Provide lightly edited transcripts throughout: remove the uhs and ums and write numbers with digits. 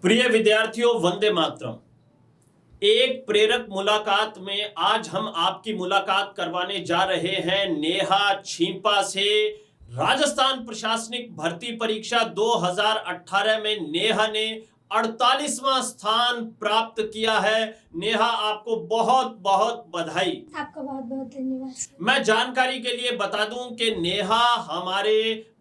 प्रिय विद्यार्थियों, वंदे मातरम। एक प्रेरक मुलाकात में आज हम आपकी मुलाकात करवाने जा रहे हैं नेहा छींपा से। राजस्थान प्रशासनिक भर्ती परीक्षा 2018 में नेहा ने 48वां स्थान प्राप्त किया है। नेहा, आपको बहुत बहुत बधाई। आपका बहुत बहुत धन्यवाद। मैं जानकारी के लिए बता दूं कि नेहा हमारे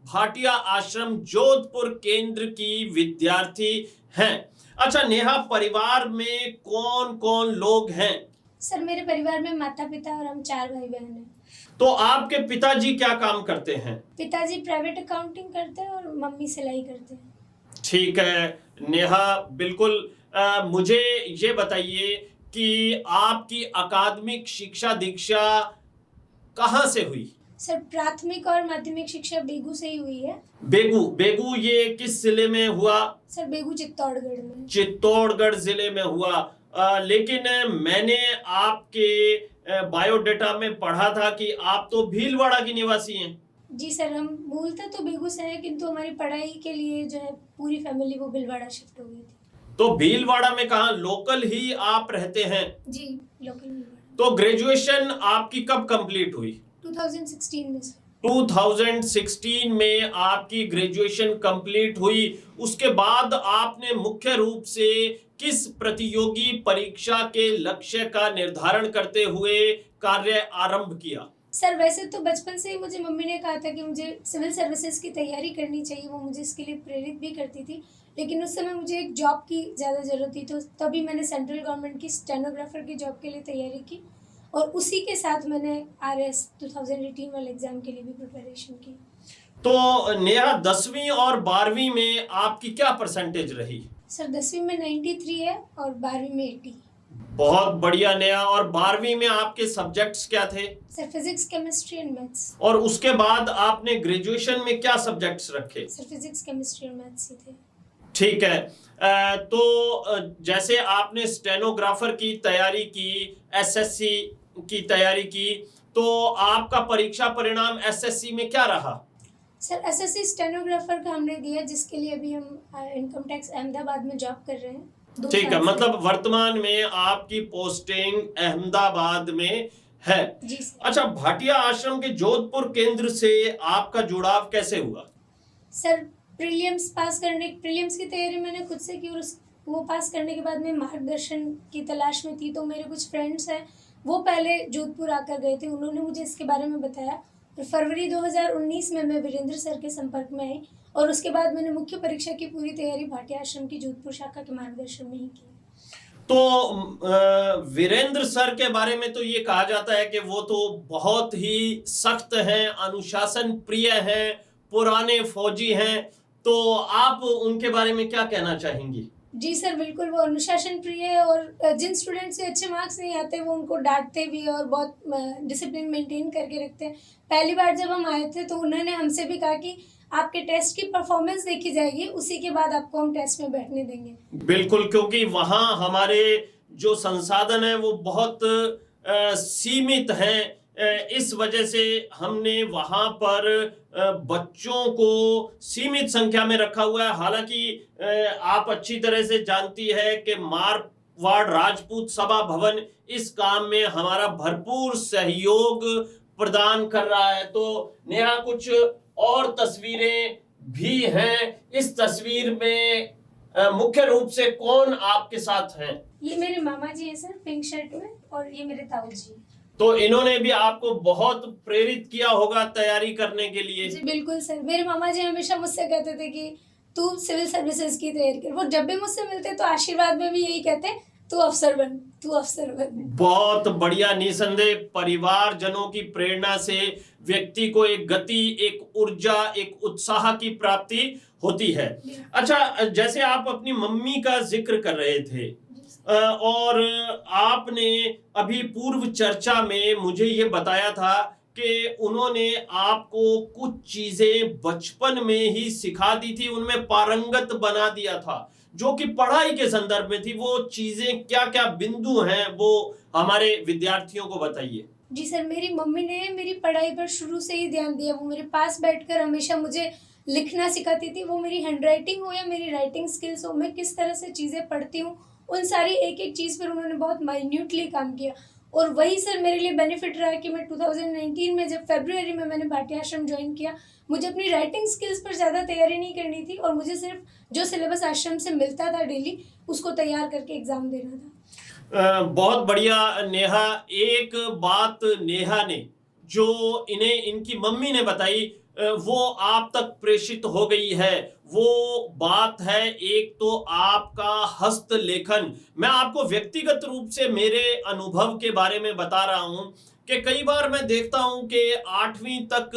भाटिया आश्रम जोधपुर केंद्र की विद्यार्थी हैं। अच्छा नेहा, परिवार में कौन कौन लोग हैं? सर, मेरे परिवार में माता पिता और हम 4 भाई बहन हैं। तो आपके पिताजी क्या काम करते हैं? पिताजी प्राइवेट अकाउंटिंग करते हैं और मम्मी सिलाई करते हैं। ठीक है नेहा, बिल्कुल। मुझे ये बताइए कि आपकी अकादमिक शिक्षा दीक्षा कहाँ से हुई? सर, प्राथमिक और माध्यमिक शिक्षा बेगू से ही हुई है। बेगू ये किस जिले में हुआ? सर, बेगू चित्तौड़गढ़ में। चित्तौड़गढ़ जिले में हुआ। लेकिन मैंने आपके बायोडेटा में पढ़ा था कि आप तो भीलवाड़ा की निवासी हैं। जी सर, हम मूलतः तो बेगू से हैं, किंतु हमारी पढ़ाई के लिए जो है पूरी फैमिली वो भीलवाड़ा शिफ्ट हो गई थी। तो भीलवाड़ा में कहाँ, लोकल ही आप रहते हैं? जी, लोकल भीलवाड़ा। तो ग्रेजुएशन आपकी कब कंप्लीट हुई? 2016 में सर। 2016 में आपकी ग्रेजुएशन कंप्लीट हुई। उसके बाद आपने मुख्य रूप से किस प्रतियोगी परीक्षा के लक्ष्य का निर्धारण करते हुए कार्य आरंभ किया? सर, वैसे तो बचपन से ही मुझे मम्मी ने कहा था कि मुझे सिविल सर्विसेज की तैयारी करनी चाहिए, वो मुझे इसके लिए प्रेरित भी करती थी। लेकिन उस समय मुझे एक जॉब की ज़्यादा ज़रूरत थी, तो तभी मैंने सेंट्रल गवर्नमेंट की स्टेनोग्राफर की जॉब के लिए तैयारी की और उसी के साथ मैंने RS 2018 वाले एग्ज़ाम के लिए भी प्रिपरेशन की। तो नेहा, 10वीं और 12वीं में आपकी क्या परसेंटेज रही? सर, 10वीं में 93 है और 12वीं में 80। बहुत बढ़िया नेहा। और 12वीं में आपके सब्जेक्ट्स क्या थे? Sir, physics, chemistry and maths. और उसके बाद आपने ग्रेजुएशन में क्या सब्जेक्ट्स रखे? सर, फिजिक्स, केमिस्ट्री और मैथ्स ही थे। ठीक है। तो जैसे आपने स्टेनोग्राफर की तैयारी की, SSC की तैयारी की, तो आपका परीक्षा परिणाम SSC में क्या रहा? सर, SSC स्टेनोग्राफर का हमने दिया, जिसके लिए अभी हम इनकम टैक्स अहमदाबाद में जॉब कर रहे हैं। ठीक है, मतलब वर्तमान में आपकी पोस्टिंग अहमदाबाद में है। जी सर। अच्छा, भाटिया आश्रम के जोधपुर केंद्र से आपका जुड़ाव कैसे हुआ? सर, प्रीलिम्स की तैयारी मैंने खुद से की और वो पास करने के बाद मैं मार्गदर्शन की तलाश में थी। तो मेरे कुछ फ्रेंड्स हैं, वो पहले जोधपुर आकर गए थे, उन्होंने मुझे इसके बारे में बताया। फिर फरवरी 2019 में मैं वीरेंद्र सर के संपर्क में आई और उसके बाद मैंने मुख्य परीक्षा की पूरी तैयारी भाटिया आश्रम की जोधपुर शाखा के मार्गदर्शन में ही की। तो वीरेंद्र सर के बारे में तो ये कहा जाता है कि वो तो बहुत ही सख्त हैं, अनुशासन प्रिय हैं, पुराने फौजी हैं। तो आप उनके बारे में क्या कहना चाहेंगी? जी सर, बिल्कुल, वो अनुशासन प्रिय है और जिन स्टूडेंट्स के अच्छे मार्क्स नहीं आते वो उनको डांटते भी और बहुत डिसिप्लिन मेंटेन करके रखते हैं। पहली बार जब हम आए थे तो उन्होंने हमसे भी कहा कि आपके टेस्ट की परफॉर्मेंस देखी जाएगी, उसी के बाद आपको हम टेस्ट में बैठने देंगे। बिल्कुल, क्योंकि वहाँ हमारे जो संसाधन है वो बहुत सीमित हैं। इस वजह से हमने वहाँ पर बच्चों को सीमित संख्या में रखा हुआ है। हालांकि आप अच्छी तरह से जानती है कि मारवाड़ राजपूत सभा भवन इस काम में हमारा भरपूर सहयोग प्रदान कर रहा है। तो नेहा, कुछ और तस्वीरें भी हैं। इस तस्वीर में मुख्य रूप से कौन आपके साथ हैं? ये मेरे मामा जी हैं सर, पिंक शर्ट में, और ये मेरे ताऊ जी। तो इन्होंने भी आपको बहुत प्रेरित किया होगा तैयारी करने के लिए? जी बिल्कुल सर, मेरे मामा जी हमेशा मुझसे कहते थे कि तू सिविल सर्विसेज की तैयारी कर। वो जब भी मुझसे मिलते तो आशीर्वाद में भी यही कहते, तू अफसर बन, तू अफसर बन। बहुत बढ़िया। निसंदेह परिवार जनों की प्रेरणा से व्यक्ति को एक गति, एक ऊर्जा, एक उत्साह की प्राप्ति होती है। अच्छा, जैसे आप अपनी मम्मी का जिक्र कर रहे थे और आपने अभी पूर्व चर्चा में मुझे ये बताया था कि उन्होंने आपको कुछ चीजें बचपन में ही सिखा दी थी, उनमें पारंगत बना दिया था, जो कि पढ़ाई के संदर्भ में थी। वो चीजें क्या क्या बिंदु हैं, वो हमारे विद्यार्थियों को बताइए। जी सर, मेरी मम्मी ने मेरी पढ़ाई पर शुरू से ही ध्यान दिया। वो मेरे पास बैठकर हमेशा मुझे लिखना सिखाती थी। वो मेरी हैंडराइटिंग हो या मेरी राइटिंग स्किल्स हो, मैं किस तरह से चीज़ें पढ़ती हूँ, उन सारी एक-एक चीज़ पर उन्होंने बहुत माइन्यूटली काम किया। और वही सर मेरे लिए बेनिफिट रहा कि मैं 2019 में जब फ़रवरी में मैंने भाटी आश्रम जॉइन किया, मुझे अपनी राइटिंग स्किल्स पर ज़्यादा तैयारी नहीं करनी थी और मुझे सिर्फ जो सिलेबस आश्रम से मिलता था डेली, उसको तैयार करके एग्ज़ाम देना था। बहुत बढ़िया नेहा। एक बात नेहा ने जो इन्हें इनकी मम्मी ने बताई वो आप तक प्रेषित हो गई है। वो बात है एक तो आपका हस्तलेखन। मैं आपको व्यक्तिगत रूप से मेरे अनुभव के बारे में बता रहा हूं कि कई बार मैं देखता हूं कि 8वीं तक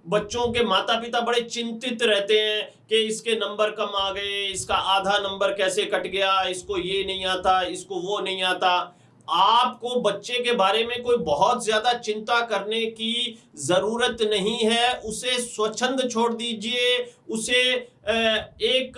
बच्चों के माता पिता बड़े चिंतित रहते हैं कि इसके नंबर कम आ गए, इसका आधा नंबर कैसे कट गया, इसको ये नहीं आता, इसको वो नहीं आता। आपको बच्चे के बारे में कोई बहुत ज्यादा चिंता करने की जरूरत नहीं है। उसे स्वच्छंद छोड़ दीजिए, उसे एक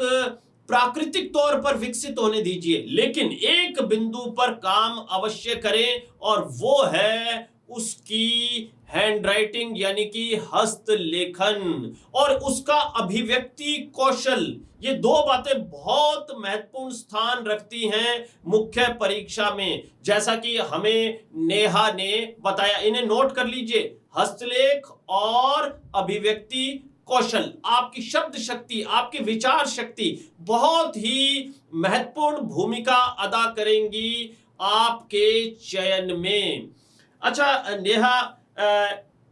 प्राकृतिक तौर पर विकसित होने दीजिए, लेकिन एक बिंदु पर काम अवश्य करें और वो है उसकी हैंडराइटिंग यानी कि हस्तलेखन और उसका अभिव्यक्ति कौशल। ये दो बातें बहुत महत्वपूर्ण स्थान रखती हैं मुख्य परीक्षा में। जैसा कि हमें नेहा ने बताया, इन्हें नोट कर लीजिए, हस्तलेख और अभिव्यक्ति कौशल, आपकी शब्द शक्ति, आपकी विचार शक्ति बहुत ही महत्वपूर्ण भूमिका अदा करेंगी आपके चयन में। अच्छा नेहा,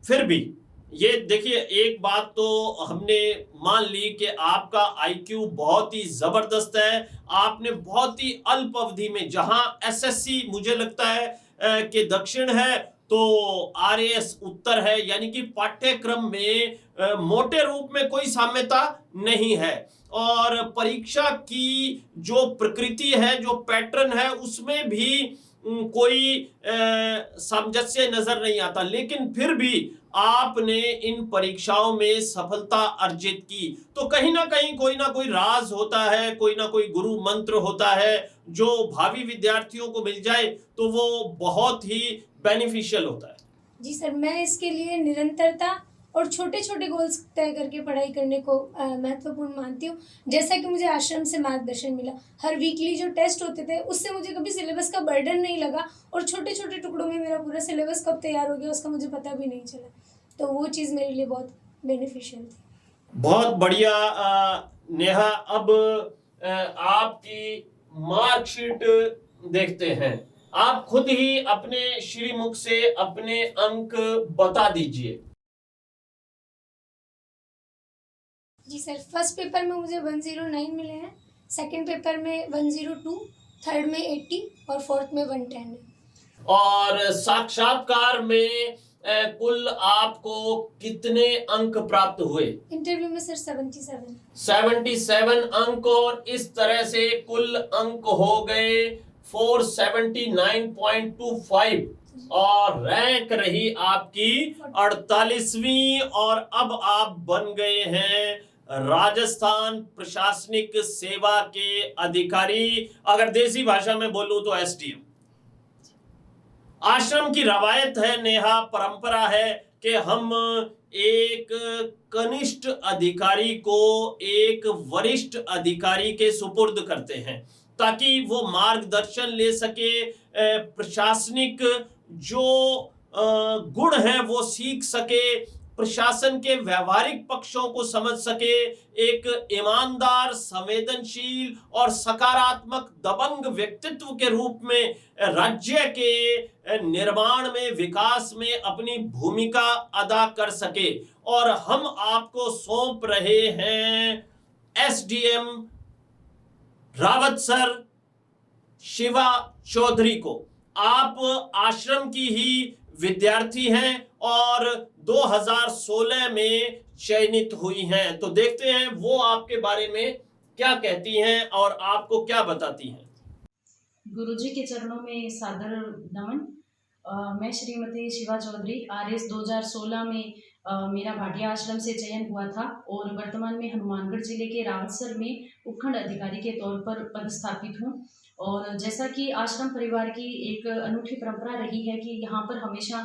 फिर भी ये देखिए, एक बात तो हमने मान ली कि आपका आईक्यू बहुत ही जबरदस्त है। आपने बहुत ही अल्प अवधि में, जहां एसएससी मुझे लगता है कि दक्षिण है तो आरएएस उत्तर है, यानी कि पाठ्यक्रम में मोटे रूप में कोई साम्यता नहीं है और परीक्षा की जो प्रकृति है, जो पैटर्न है, उसमें भी कोई सामंजस्य नजर नहीं आता, लेकिन फिर भी आपने इन परीक्षाओं में सफलता अर्जित की। तो कहीं ना कहीं कोई ना कोई राज होता है, कोई ना कोई गुरु मंत्र होता है जो भावी विद्यार्थियों को मिल जाए तो वो बहुत ही बेनिफिशियल होता है। जी सर, मैं इसके लिए निरंतरता और छोटे छोटे गोल्स तय करके पढ़ाई करने को महत्वपूर्ण मानती हूँ। जैसा कि मुझे आश्रम से मार्गदर्शन मिला, हर वीकली जो टेस्ट होते थे उससे मुझे कभी सिलेबस का बर्डन नहीं लगा और छोटे छोटे टुकड़ों में मेरा पूरा सिलेबस कब तैयार हो गया उसका मुझे पता भी नहीं चला। तो वो चीज़ मेरे लिए बहुत बेनिफिशियल थी। बहुत बढ़िया नेहा। अब आपकी मार्कशीट देखते हैं। आप खुद ही अपने श्रीमुख से अपने अंक बता दीजिए। जी सर, फर्स्ट पेपर में मुझे 109 मिले हैं, सेकंड पेपर में 102, थर्ड में 80 और फोर्थ में 110 है। और साक्षात्कार में कुल आपको कितने अंक प्राप्त हुए? इंटरव्यू में सर 77। 77 अंक, और इस तरह से कुल अंक हो गए 479.25 और रैंक रही आपकी 48वीं। और अब आप बन गए हैं राजस्थान प्रशासनिक सेवा के अधिकारी, अगर देसी भाषा में बोलूं तो एसडीएम। आश्रम की रवायत है नेहा, परंपरा है कि हम एक कनिष्ठ अधिकारी को एक वरिष्ठ अधिकारी के सुपुर्द करते हैं ताकि वो मार्गदर्शन ले सके, प्रशासनिक जो गुण हैं वो सीख सके, प्रशासन के व्यवहारिक पक्षों को समझ सके, एक ईमानदार, संवेदनशील और सकारात्मक दबंग व्यक्तित्व के रूप में राज्य के निर्माण में, विकास में अपनी भूमिका अदा कर सके। और हम आपको सौंप रहे हैं एसडीएम रावत सर शिवा चौधरी को। आप आश्रम की ही विद्यार्थी हैं और 2016 में चयनित हुई हैं। तो देखते हैं वो आपके बारे में क्या कहती हैं और आपको क्या बताती हैं। गुरुजी के चरणों में सादर नमन। मैं श्रीमती शिवा चौधरी, आरएस 2016 में मेरा भाटिया आश्रम से चयन हुआ था और वर्तमान में हनुमानगढ़ जिले के रावतसर में उपखंड अधिकारी के तौर पर पदस्थापित हूँ। और जैसा कि आश्रम परिवार की एक अनूठी परंपरा रही है कि यहाँ पर हमेशा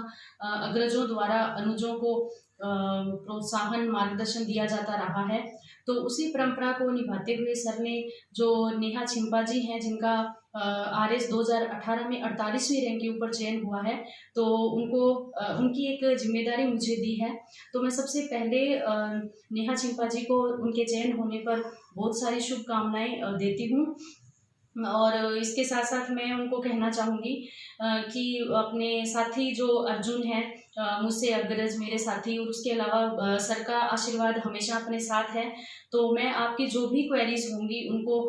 अग्रजों द्वारा अनुजों को प्रोत्साहन मार्गदर्शन दिया जाता रहा है। तो उसी परंपरा को निभाते हुए सर ने जो नेहा छिंपा जी हैं, जिनका RS 2018 में 48वीं रैंक के ऊपर चयन हुआ है, तो उनको उनकी एक जिम्मेदारी मुझे दी है। तो मैं सबसे पहले नेहा छिंपा जी को उनके चयन होने पर बहुत सारी शुभकामनाएं देती हूँ। और इसके साथ साथ मैं उनको कहना चाहूँगी कि अपने साथी जो अर्जुन हैं, मुझसे अग्रज मेरे साथी, और उसके अलावा सर का आशीर्वाद हमेशा अपने साथ है। तो मैं आपकी जो भी क्वेरीज होंगी उनको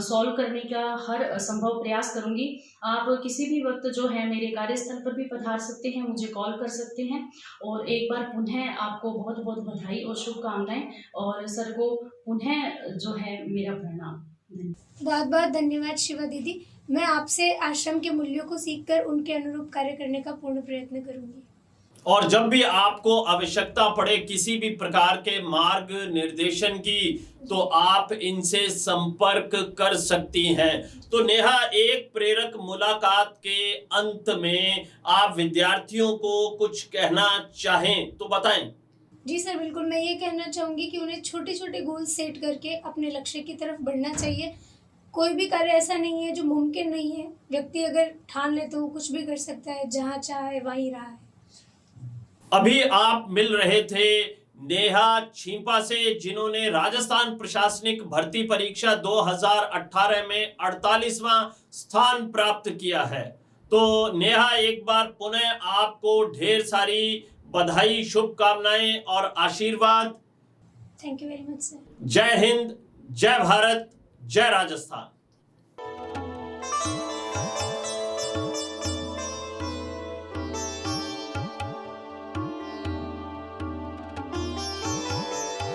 सॉल्व करने का हर संभव प्रयास करूँगी। आप किसी भी वक्त जो है मेरे कार्यस्थल पर भी पधार सकते हैं, मुझे कॉल कर सकते हैं। और एक बार पुनः आपको बहुत बहुत बधाई और शुभकामनाएं, और सर को पुनः जो है मेरा प्रणाम। बहुत बहुत धन्यवाद शिवा दीदी। मैं आपसे आश्रम के मूल्यों को सीखकर उनके अनुरूप कार्य करने का पूर्ण प्रयत्न करूंगी। और जब भी आपको आवश्यकता पड़े किसी भी प्रकार के मार्ग निर्देशन की, तो आप इनसे संपर्क कर सकती हैं। तो नेहा, एक प्रेरक मुलाकात के अंत में आप विद्यार्थियों को कुछ कहना चाहें तो बताएं। जी सर, बिल्कुल। मैं ये कहना चाहूँगी कि उन्हें छोटे छोटे गोल सेट करके अपने लक्ष्य की तरफ बढ़ना चाहिए। कोई भी कार्य ऐसा नहीं है जो मुमकिन नहीं है। व्यक्ति अगर ठान ले तो वो कुछ भी कर सकता है, जहाँ चाहे वहीं रहा है। अभी आप मिल रहे थे नेहा छिंपा से, जिन्होंने राजस्थान प्रशासनिक भर्ती परीक्षा 2018 में 48वां स्थान प्राप्त किया है। तो नेहा, एक बार पुनः आपको ढेर सारी बधाई, शुभकामनाएं और आशीर्वाद। Thank you very much sir. जय हिंद, जय भारत, जय राजस्थान।